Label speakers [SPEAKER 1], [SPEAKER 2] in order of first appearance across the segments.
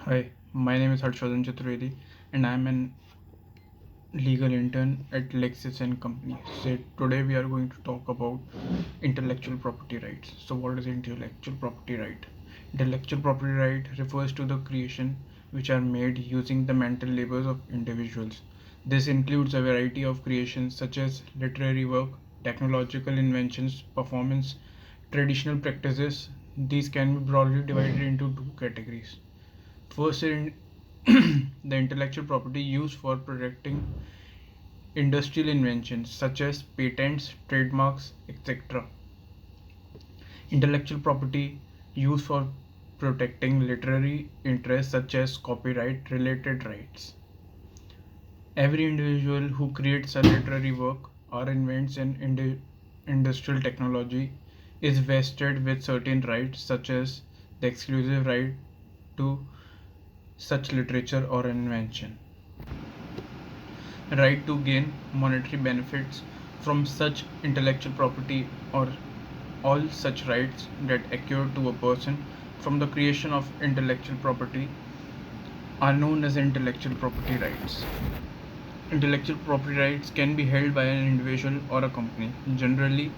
[SPEAKER 1] Hi, my name is Harshodhan Chaturvedi and I am an legal intern at Lexis and Company. So today we are going to talk about intellectual property rights. So what is intellectual property right? Intellectual property right refers to the creation which are made using the mental labors of individuals. This includes a variety of creations such as literary work, technological inventions, performance, traditional practices. These can be broadly divided into two categories. First, the intellectual property used for protecting industrial inventions such as patents, trademarks, etc. Intellectual property used for protecting literary interests such as copyright related rights. Every individual who creates a literary work or invents an industrial technology is vested with certain rights such as the exclusive right to such literature or invention, right to gain monetary benefits from such intellectual property, or all such rights that accrue to a person from the creation of intellectual property are known as intellectual property rights. Intellectual property rights can be held by an individual or a company. Generally,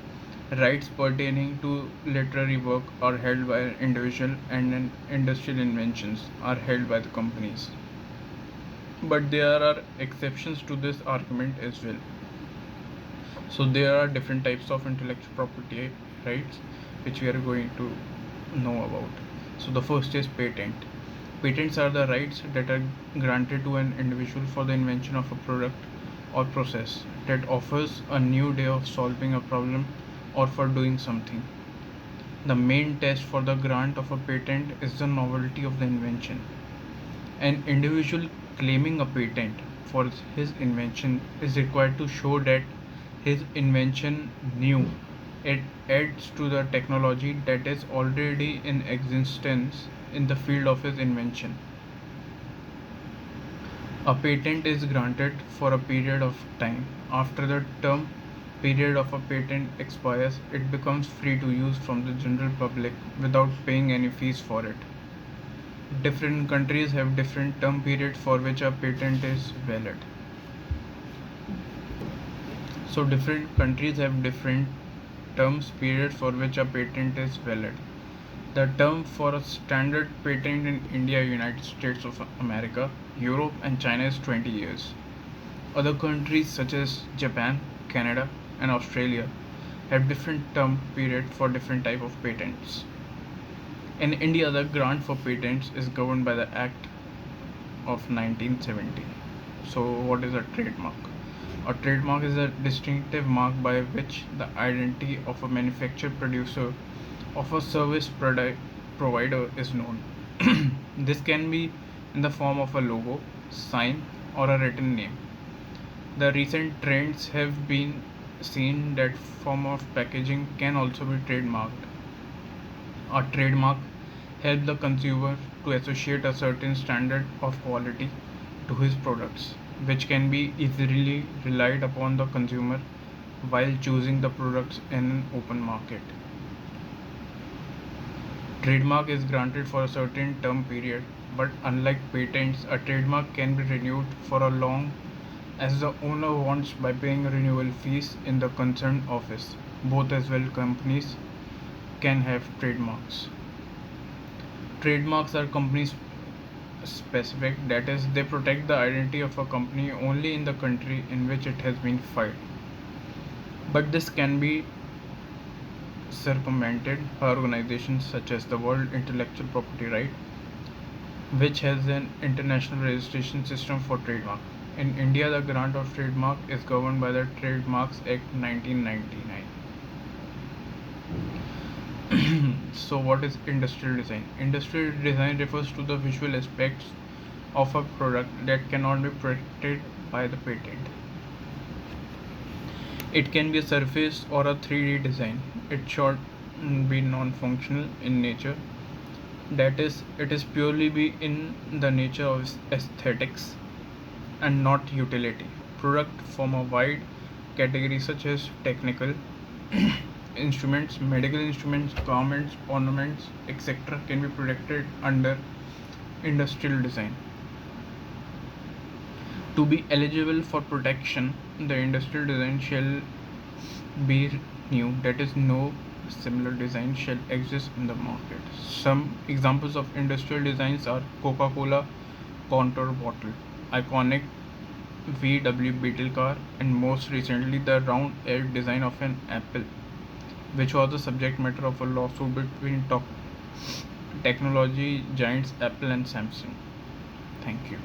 [SPEAKER 1] rights pertaining to literary work are held by an individual and industrial inventions are held by the companies. But there are exceptions to this argument as well. So there are different types of intellectual property rights which we are going to know about. So the first is patent. Patents are the rights that are granted to an individual for the invention of a product or process that offers a new way of solving a problem or for doing something. The main test for the grant of a patent is the novelty of the invention. An individual claiming a patent for his invention is required to show that his invention new. It adds to the technology that is already in existence in the field of his invention. A patent is granted for a period of time. After the term period of a patent expires, it becomes free to use from the general public without paying any fees for it. Different countries have different term periods for which a patent is valid. So different countries have different terms periods for which a patent is valid. The term for a standard patent in India, United States of America, Europe and China is 20 years. Other countries such as Japan, Canada and Australia have different term period for different type of patents. In India, the grant for patents is governed by the Act of 1970. So what is a trademark? A trademark is a distinctive mark by which the identity of a manufacturer, producer of a service product provider is known. This can be in the form of a logo, sign or a written name. The recent trends have been seen that form of packaging can also be trademarked. A trademark helps the consumer to associate a certain standard of quality to his products, which can be easily relied upon the consumer while choosing the products in an open market. Trademark is granted for a certain term period, but unlike patents, a trademark can be renewed for a long as the owner wants by paying renewal fees in the concerned office. Both as well companies can have trademarks. Trademarks are company specific, that is, they protect the identity of a company only in the country in which it has been filed. But this can be circumvented by organizations such as the World Intellectual Property Right, which has an international registration system for trademark. In India, the grant of trademark is governed by the Trademarks Act 1999. So, what is industrial design? Industrial design refers to the visual aspects of a product that cannot be protected by the patent. It can be a surface or a 3D design. It should be non-functional in nature. That is, it is purely be in the nature of aesthetics and not utility. Product form a wide category such as technical instruments, medical instruments, garments, ornaments, etc. can be protected under Industrial design. To be eligible for protection, the industrial design shall be new, that is, no similar design shall exist in the market. Some examples of industrial designs are Coca Cola contour bottle, iconic VW Beetle car, and most recently the round air design of an apple, which was the subject matter of a lawsuit between technology giants Apple and Samsung. Thank you.